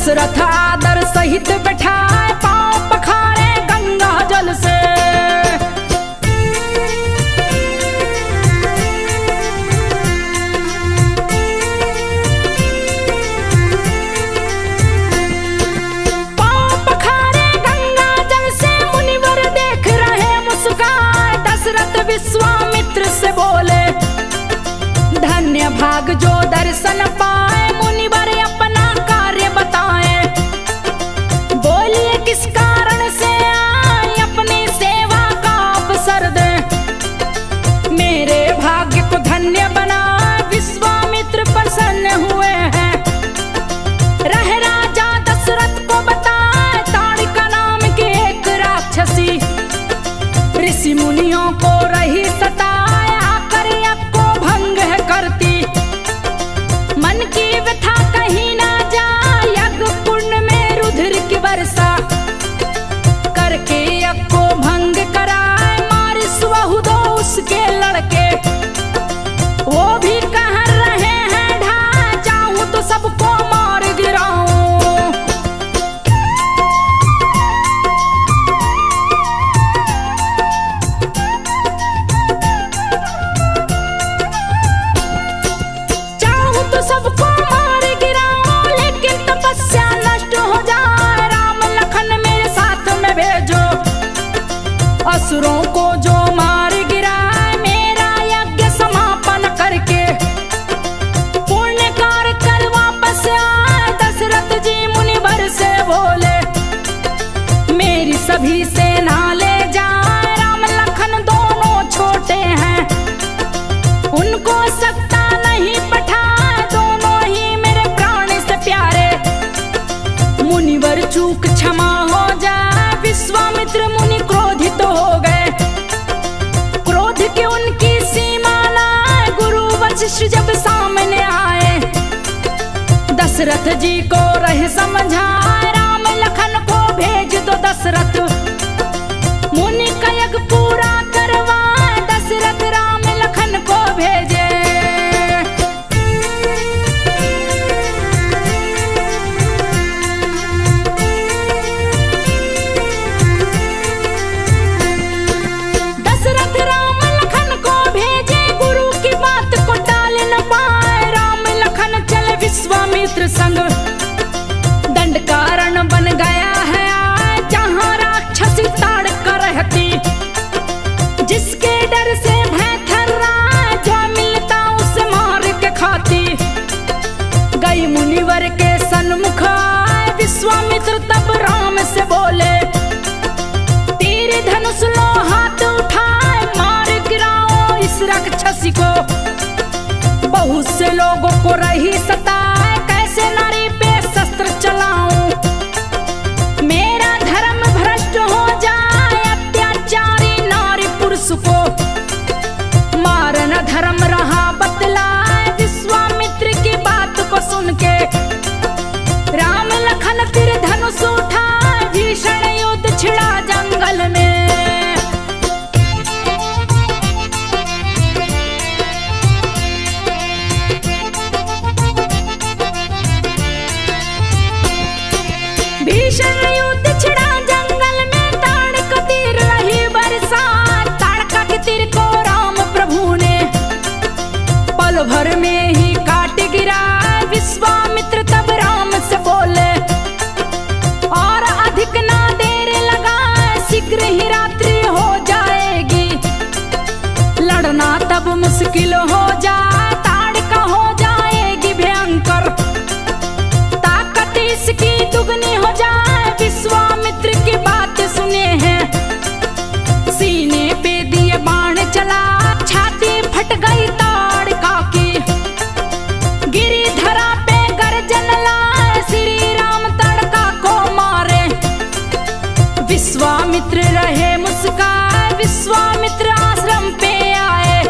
दशरथ आदर सहित बैठाए, पांव पखारे गंगा जल से। पांव पखारे गंगा जल से, मुनिवर देख रहे मुस्काए। दशरथ विश्वामित्र से बोले, धन्य भाग जो दर्शन पाए। मुनिवर अपना कार्य बताए, बोलिए किस कारण से आए, अपनी सेवा का अवसर दे। मेरे भाग्य को धन्य बना, विश्वामित्र प्रसन्न हुए हैं। रह राजा दशरथ को बताए, ताड़िका नाम की एक राक्षसी, ऋषि मुनियों को रही सताए, आकर यज्ञ को भंग है करती। मन की व्यथा कहीं ना जाए, यज्ञ कुंड में रुधिर की वर्षा करके यज्ञ को भंग कराए। मार स्वहु दो उसके लड़के, वो भी कह रहे हैं ढा, चाहूं तो सबको मार गिराऊं। सबको मार गिराओ, लेकिन तपस्या नष्ट हो जाए। राम लखन मेरे साथ में भेजो, असुरों को जो मार गिराए। मेरा यज्ञ समापन करके पुण्य कार्य कर वापस आए। दशरथ जी मुनिवर से बोले, मेरी सभी सेना ले जाए। राम लखन दोनों छोटे हैं, उनको सकता नहीं पठा, मुनिवर चूक क्षमा हो जाए। विश्वामित्र मुनि क्रोधित हो गए, क्रोध की उनकी सीमा लाए। गुरु वशिष्ठ जब सामने आए, दशरथ जी को रह समझाए। राम लखन को भेज दो दशरथ, मुनि का यज्ञ पूरा करवाए। दशरथ राम लखन को भेजे। विश्वामित्र संग दंडकारण बन गया है आज, जहां राक्षसी ताड़का रहती। जिसके डर से भय थर्रा, जो मिलता उसे मार के खाती। गई मुनिवर के सन्मुख आए, विश्वामित्र तब राम से बोले, तीर धनुष लो हाथ उठाए, मार गिराओ इस राक्षसी को। बहुत से लोगों को रही सताए, कैसे नारी पे शस्त्र चलाऊं। मेरा धर्म भ्रष्ट हो जाए, अत्याचारी नारी पुरुष को मारना धर्म रहा बतलाए। विश्वामित्र की बात को सुन के राम लखन तीर धनुष उठाए। भीषण युद्ध छिड़ा जंगल में, भीषण युद्ध छिड़ा जंगल में। ताड़का तीर रही बरसात, ताड़का के तीर को राम प्रभु ने पल भर में ही काट गिरा। विश्वामित्र तब राम से बोले, और अधिक ना देर लगाए, शीघ्र ही रात्रि हो जाएगी। लड़ना तब मुश्किल हो जाए, ताड़का हो जाएगी भयंकर। ताकत इसकी दुगनी हो जाए। विश्वामित्र की बात सुने हैं, सीने पे दिए बाण चला। छाती फट गई ताड़का की, गिरी धरा पे गर्जन लाए। श्री राम ताड़का को मारे, विश्वामित्र रहे मुस्काए। विश्वामित्र आश्रम पे आए,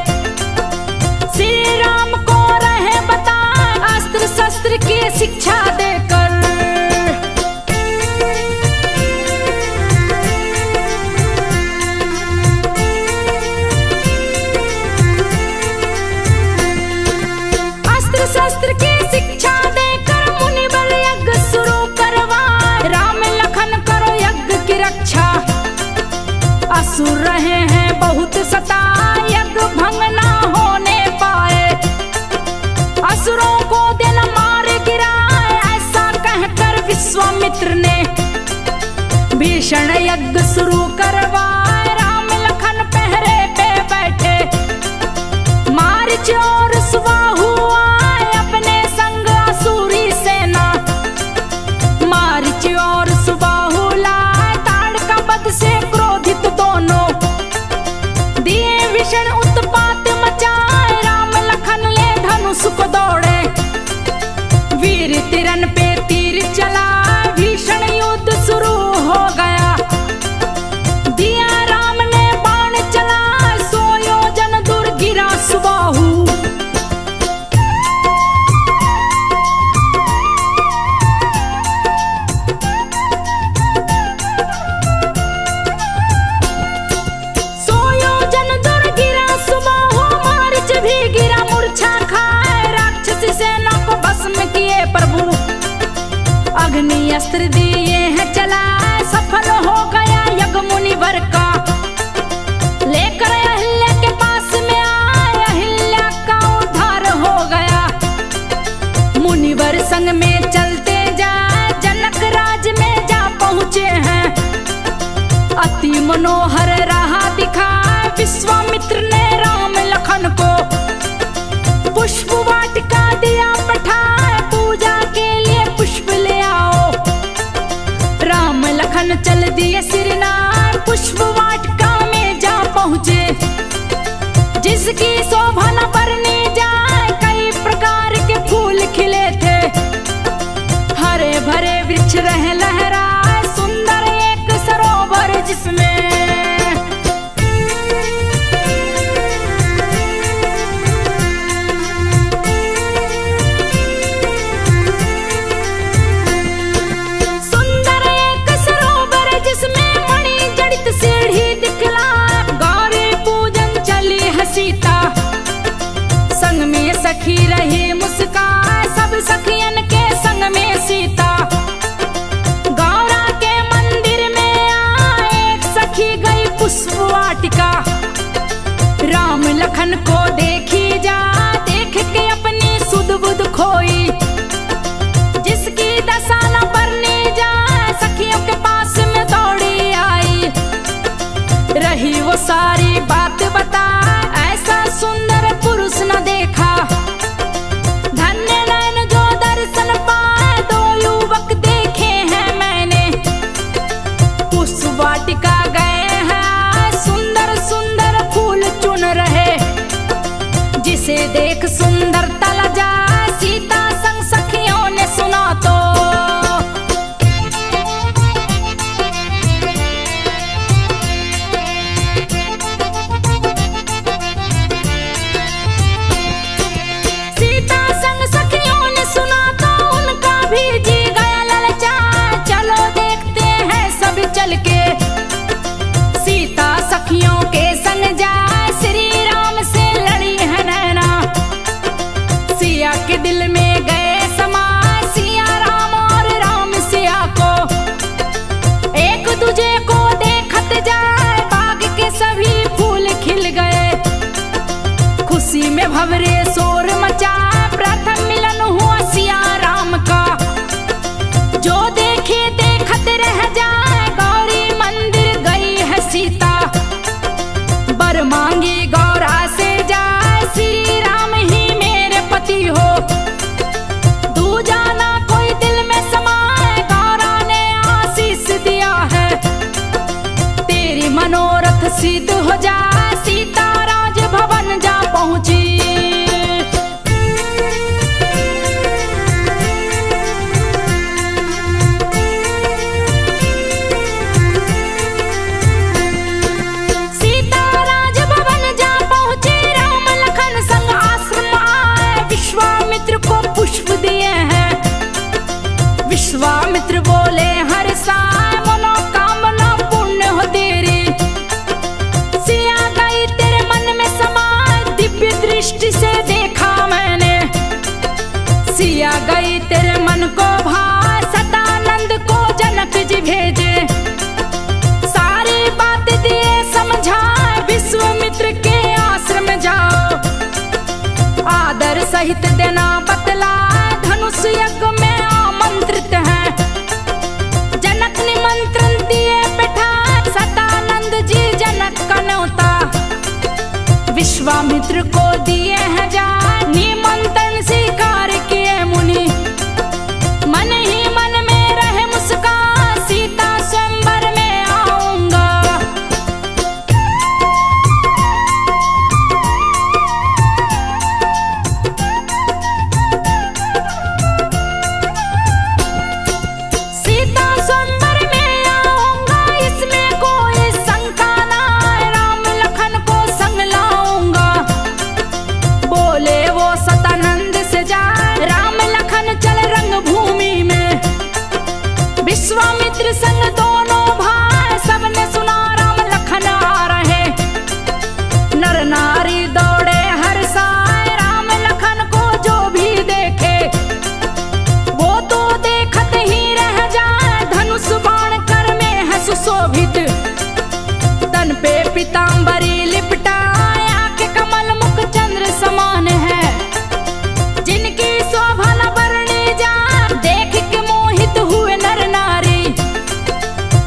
श्री राम को रहे बताए, अस्त्र शस्त्र की शिक्षा देकर। रक्षा। असुर रहे हैं बहुत सताए, यज्ञ भंग ना होने पाए। असुरों को दिन मार गिराए, ऐसा कहकर विश्वामित्र ने भीषण यज्ञ शुरू करवाए। राम लखन पहरे पे बैठे, मारीच और सुबाहु आए अपने संग असुरी सेना। मारीच और सुबाहु लाए, ताड़का वध से क्रोधित दोनों, दिए भीषण उत्पात मचाए। राम लखन ले धनुष को दौड़े, वीर तिरन पे तीर चला, भीषण युद्ध शुरू हो गया। दिया राम ने बाण चला, 100 योजन दूर गिरा सुबाहु। प्रभु अग्नि अस्त्र दिए हैं चला, सफल हो गया यज्ञ मुनिवर का। लेकर अहिल्या के पास में आए, अहिल्या का उद्धार हो गया। मुनिवर संग में चलते जाए, जनक राज में जा पहुँचे हैं। अति मनोहर राह दिखाए, विश्वामित्र ने राम लखन को पुष्प वाटिका दिया पठाए। पूजा के लिए पुष्प ले आओ, राम लखन चल दिए सिरनार। पुष्प वाटिका में जा पहुँचे, जिसकी शोभा न बरनी जाए। कई प्रकार के फूल खिले थे, हरे भरे वृक्ष रहे लहराए। सुंदर एक सरोवर जिसमें सीता संग में सखी रही मुस्कान। सब सखियन के संग में सीता गौरा के मंदिर में आए। एक सखी गई पुष्प वाटिका, राम लखन को देखी जा। देख के अपनी सुध बुध खोई, जिसकी दशा न बरनी जाए। सखियों के पास में दौड़ी आई, रही वो सारी बात बता। सुंदर पुरुष न देखा, धन्य नैन जो दर्शन पाए। 2 युवक देखे हैं मैंने, पुष्प वाटिका गए हैं। सुंदर सुंदर फूल चुन रहे, जिसे देख सुंदरता लजा। सीता संग सखियों ने सुना तो चल के। सीता सखियों के संग जाए, श्री राम से लड़ी है नैना। सिया के दिल में गए समा, सिया राम और राम सिया को एक दूजे को देखत जाए। बाग के सभी फूल खिल गए, खुशी में भंवरे शोर मचा। प्रथम मिलन हुआ सिया राम का, जो देखे देखत रह जाए। सीता बर मांगी गौरा से जाए, श्री राम ही मेरे पति हो। दूजा ना कोई दिल में समाए, गौरा ने आशीष दिया है। तेरी मनोरथ सिद्ध हो जाए। सीता राज भवन जा पहुंची, सहित देना बतला, धनुष यज्ञ में आमंत्रित है। जनक निमंत्रण दिए बैठा, सदानंद जी जनक का न्योता। विश्वामित्र को दिए हैं जा, निमंत्रण स्वीकार किए मुनि। मन ही मन में रहे मुस्कान, सीता स्वयंवर में आऊंगा। सीता स्वयंवर में आऊंगा, इसमें कोई शंका ना, राम लखन को संग लाऊंगा। बोले वो सतानंद से जा, राम लखन चल रंग भूमि में। विश्वामित्र संग दोनों भाई, सबने सुना राम लखन आ रहे। नर नारी दौड़े हर साय, राम लखन को जो भी देखे वो तो देखत ही रह जाए। धनुष बाण कर में है सुशोभित, तन पे पीतांबरी लिपटाए, आंखें कमल मुख चंद्र समान है। जिनकी शोभा न वर्णी जाए, देख के मोहित हुए नर नारी।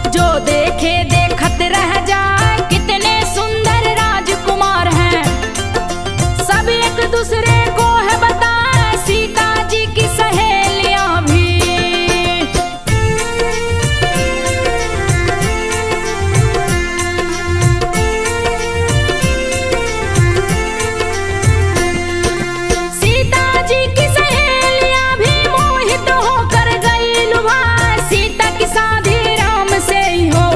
जो देखे देखत रह जाए, कितने सुंदर राजकुमार हैं। सब एक दूसरे को है बताए, सीता जी की सहेलियां भी। सीता जी की सहेलियां भी मोहित होकर गई लुभा, सीता की शादी राम से ही हो।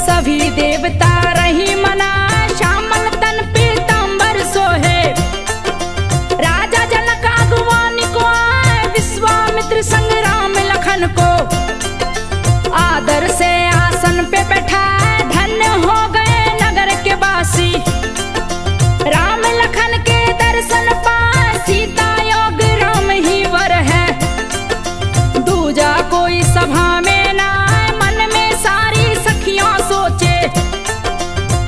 सभी देवता रही मना, श्यामल तन पीतांबर सोहे। राजा जनक अगवानी को आए, विश्वामित्र संग राम लखन को। आदर से आसन पे बैठाए, धन्य हो गए नगर के वासी। राम लखन के दर्शन पाए, सीता योग राम ही वर है। दूजा कोई सभा में ना आए, मन में सारी सखियां सोचे।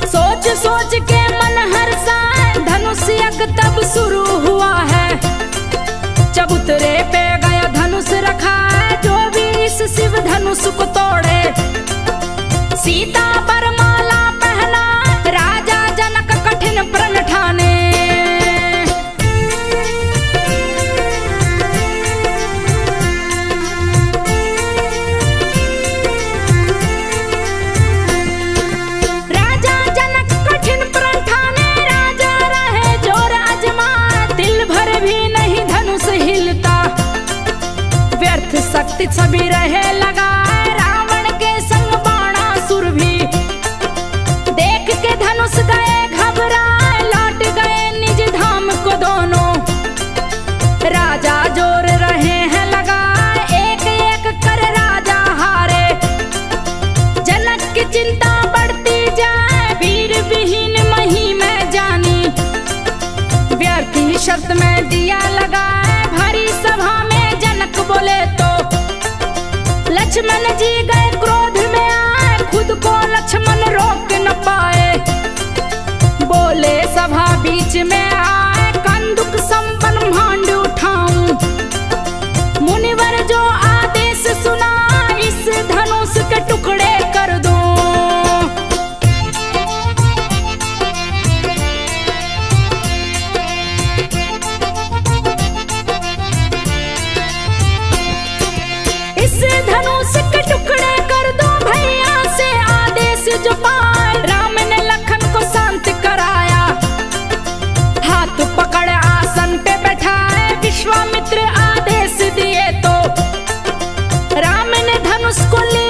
सोच सोच के मन हर्षाए, धनुष यज्ञ तब शुरू हुआ है। चबूतरे पे गया धनुष रखा है, जो भी इस शिव धनुष को तोड़े। सीता पर माला पहना, राजा जनक कठिन प्रण ठाने। राजा जनक कठिन प्रण ठाने, राजा रहे जोर अजमा। दिल भर भी नहीं धनुष हिलता, व्यर्थ शक्ति सभी रहे लगा। रावण के संग बाणासुर भी, देख के धनुष गए घबराए। लौट गए निज धाम को दोनों, राजा जोर रहे हैं लगा। एक एक कर राजा हारे, जनक की चिंता बढ़ती जाए। वीर विहीन मही में जानी, व्यर्थी शब्द में दिया लगाए। भरी सभा में जनक बोले तो, लक्ष्मण जी गए क्रोध में आए। खुद को लक्ष्मण रोक न पाए, बोले सभा बीच में आए। कंदुक संपन्न भांड उठाऊं, मुनिवर जो आदेश सुना। इस धनुष के टुकड़े कर दूं। इस धनुष के टुकड़े कर दो, भैया से आदेश जो पाए। राम ने लखन को शांत कराया, हाथ पकड़ आसन पे बैठाए। विश्वामित्र आदेश दिए तो, राम ने धनुष को ले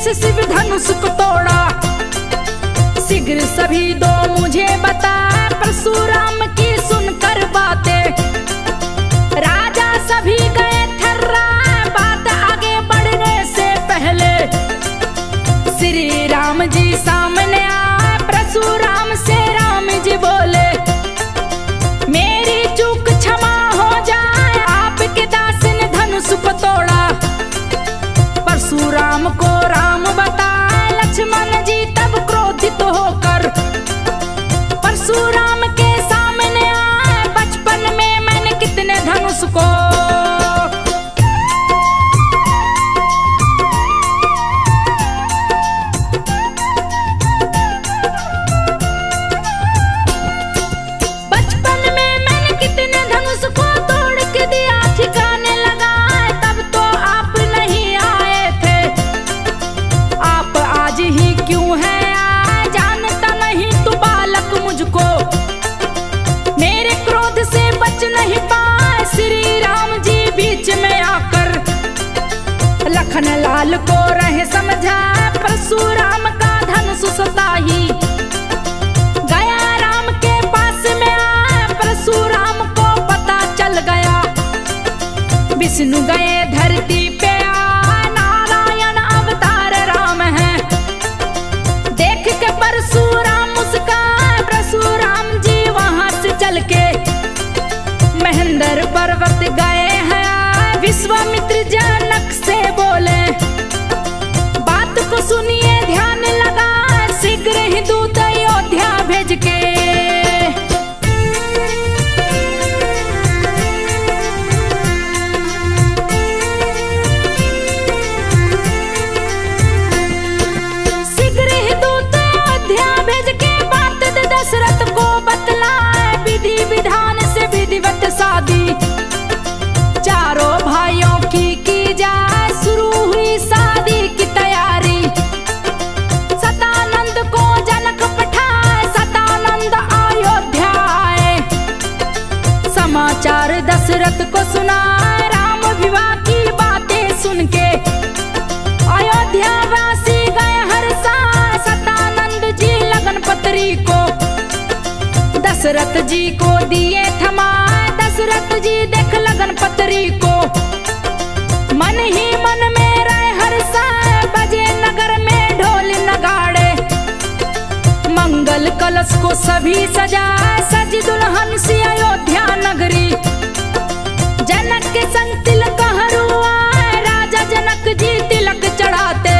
से शिव धनुष को तोड़ा। शीघ्र सभी दो मुझे बता, परशुराम की सुनकर बातें। राजा सभी गए थर्रा, बात आगे बढ़ने से पहले। श्री राम जी सामने आए, परशुराम से राम जी बोले, मेरी चूक क्षमा हो जाए, आपके दास ने धनुष को तोड़ा। परशुराम को राम बताए, लक्ष्मण जी तब क्रोधित होकर परशुराम के सामने आए, बचपन में मैंने कितने धनुष को। बचपन में मैंने कितने धनुष को तोड़ के दिया ठिकाने लगा, तब तो आप नहीं आए थे। आप आज ही क्यों है आए, जानता नहीं तू बालक मुझको। मेरे क्रोध से बच नहीं पाए, श्री राम जी बीच में आकर लखन लाल को रहे समझा, परशुराम का धनुष सताही। गया राम के पास में आए, परशुराम को पता चल गया। विष्णु गए धरती पे आए, नारायण अवतार राम है। देख के परशुराम मुस्काए, परशुराम जी वहां से चल के महेंद्र पर्वत गए हैं। विश्वामित्र जनक से बोले, बात को सुनिए ध्यान लगा, शीघ्र ही दूत अयोध्या भेज के। शीघ्र ही दूत अयोध्या भेज के, बात दे दशरथ को बतलाए। विधि विधान से विधिवत शादी चारों भाइयों की जाए। शुरू हुई शादी की तैयारी, सतानंद को जनक पठाए, सतानंद अयोध्या आए। समाचार दशरथ को सुनाए, राम विवाह की बातें सुन के अयोध्या वासी गए हर्षाए। सतानंद जी लगन पत्री को दशरथ जी को दिए थमाए। दशरथ जी देख लगन पत्री को, मन ही मन में रहे हर्षाए। बजे नगर में ढोल नगाड़े, मंगल कलश को सभी सजाए। सज दुल्हन सी अयोध्या नगरी, जनक के संग तिलक हरू आए। राजा जनक जी तिलक चढ़ाते,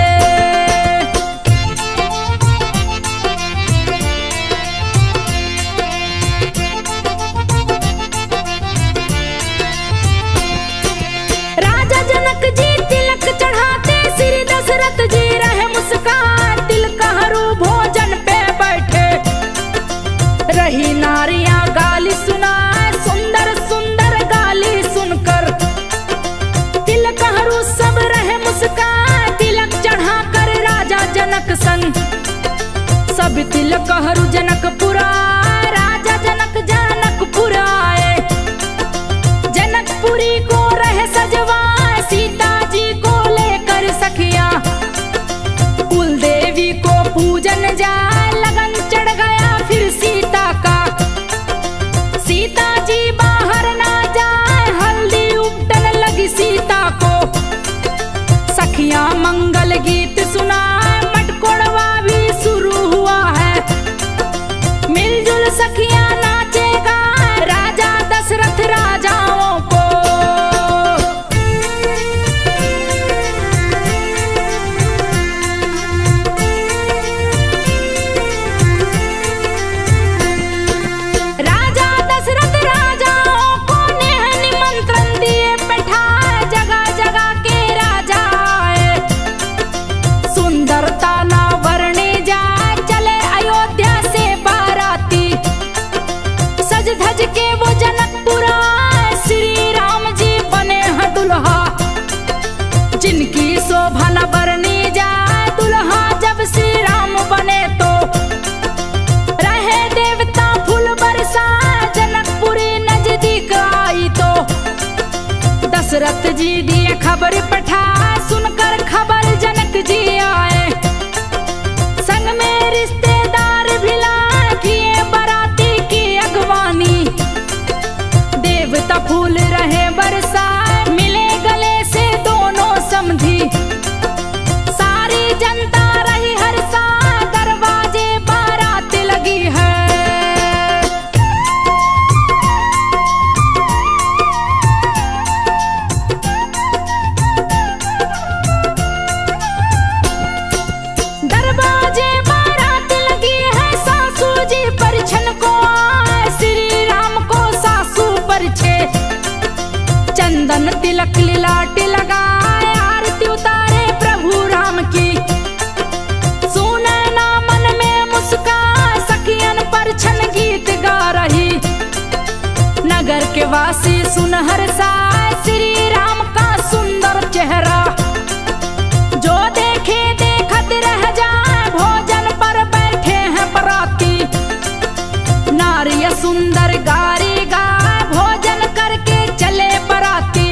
राजा जनक जी तिलक चढ़ाते। श्री दशरथ जी रहे मुस्कान, तिलक हरू भोजन पे बैठे। रही नारियां गाली सुनाए, सुंदर सुंदर गाली सुनकर तिलक हरू सब रहे मुस्कान। तिलक चढ़ा कर राजा जनक संग सब तिलक हरू जनकपुर आए। राजा जनक जनकपुर आए, जनकपुरी को रहे सजवाए। सीता जी को लेकर सखिया कुल देवी को पूजन जाए। लगन चढ़ गया फिर सीता का, सीता जी बाहर ना जाए। हल्दी उपटन लगी सीता को, सखिया मंगल गीत सुनाए। मटकोड़वा भी शुरू हुआ है, मिलजुल सखिया नाचेगा राजा दशरथ राजाओं को। राजा दशरथ राजाओं को नेह निमंत्रण दिए बैठाए। जगह जगह के राजा आए, सुंदरता ना वर्णे जाए। चले अयोध्या से बाराती, सज धज के वो जनकपुर आए। श्री राम जी बने हैं दुल्हा, जिनकी शोभा न बरनी जाए। दुल्हा जब श्री राम बने तो रहे देवता फूल बरसाए। जनकपुरी नजदीक आई तो दशरथ जी दिए खबर पठाए। सुनकर खबर जनक जी आए, तिलक लिलाट लगाए, आरती उतारे प्रभु राम की। सुने ना मन में मुस्कान, सखियन पर छन गीत गा रही। नगर के वासी सुन हर्षाए, श्री राम का सुंदर चेहरा। जो देखे देखत रह जाए, भोजन पर बैठे हैं बराती। नारिय सुंदर गारी गाए, भोजन करके चले बराती।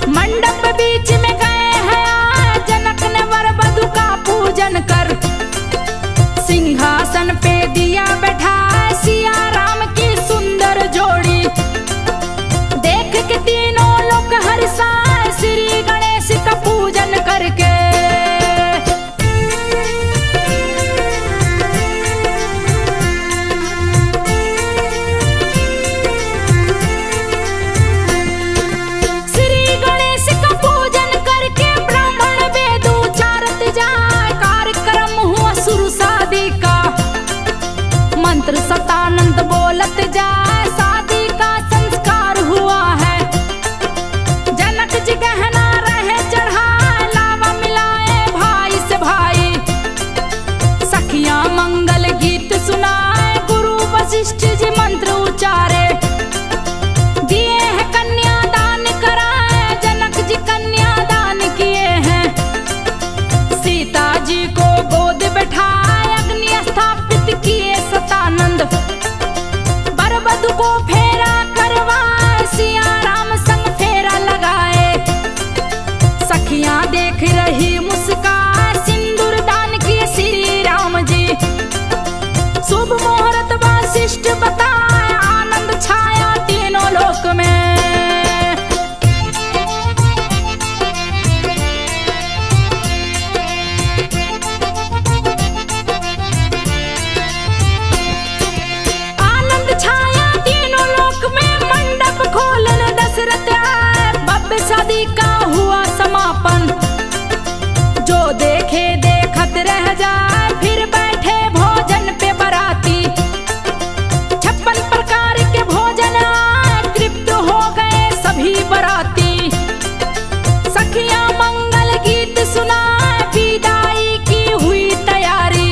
मंडप बीच में गए हैं आए, जनक ने वर वधु का पूजन कर। सिंहासन पे दिया बैठाए, सिया राम की सुंदर जोड़ी। देख के तीनों लोग हर्षाए, श्री गणेश का पूजन करके। श्री गणेश का पूजन करके ब्राह्मण वेद उचारत जाए। कार्यक्रम हुआ शुरू शादी का, मंत्र सतानंद बोलत जाए। शादी का संस्कार हुआ है, जनक जी गहना रहे चढ़ाए। लावा मिलाए भाई से भाई, सखियां मंगल गीत सुनाए। गुरु वशिष्ठ जी मंत्र उचारे, दिए हैं कन्यादान कराए। जनक जी कन्यादान किए हैं, सीता जी को गोद बैठाए। अग्नि स्थापित किए सतानंद, वर वधु को फेरा करवाए। सिया राम संग फेरा लगाए, सखियां देख रही मुस्काए। सिंदूर दान किए श्री राम जी, शुभ मुहूर्त वशिष्ठ बताए। आनंद छाया तीनों लोक में। आनंद छाया तीनों लोक में, मंडप खोलन दशरथ आए। भव्य शादी का हुआ समापन, जो देखे देखत रह जाए। फिर बैठे भोजन पे बराती, 56 प्रकार के भोजन आए। तृप्त हो गए सभी बराती, सखियां मंगल गीत सुनाए। विदाई की हुई तैयारी,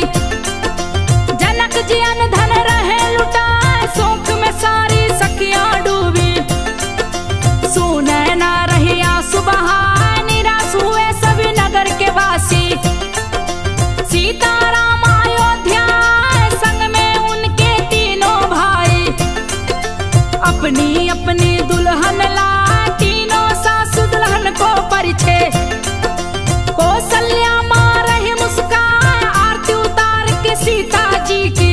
जनक जी अन धन रहे लुटाए। शोक में सारी सखियां डूबी, सुने ना रही आंसू बहाए। निराश हुए सभी नगर के वासी। सीताराम अयोध्या आए, संग में उनके तीनों भाई। अपनी अपनी दुल्हन लाए, तीनों सासु दुल्हन को परिछे। कौशल्या मां रही मुस्कान, आरती उतार के सीता जी की।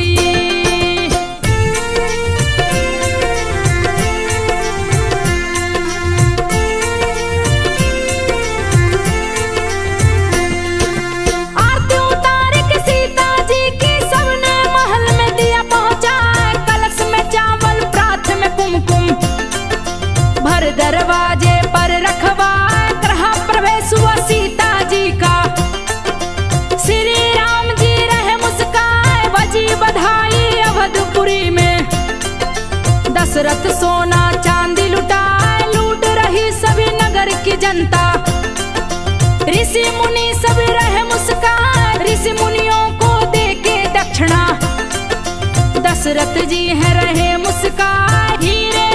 आरती उतार के सीता जी की, सबने महल में दिया पहुंचाए। कलश में चावल, प्रात में कुमकुम, भर दरवाजे पर रखवाए। गृह प्रवेश हुआ सीता जी का, श्री राम जी रहे मुस्काए। बजी बधाई अवधपुरी में, दशरथ सोना चांदी लुटाए। लूट रही सभी नगर की जनता, ऋषि मुनि सभी रहे मुस्काए। ऋषि मुनियों को देके दक्षिणा, दशरथ जी है रहे मुस्काए। हीरे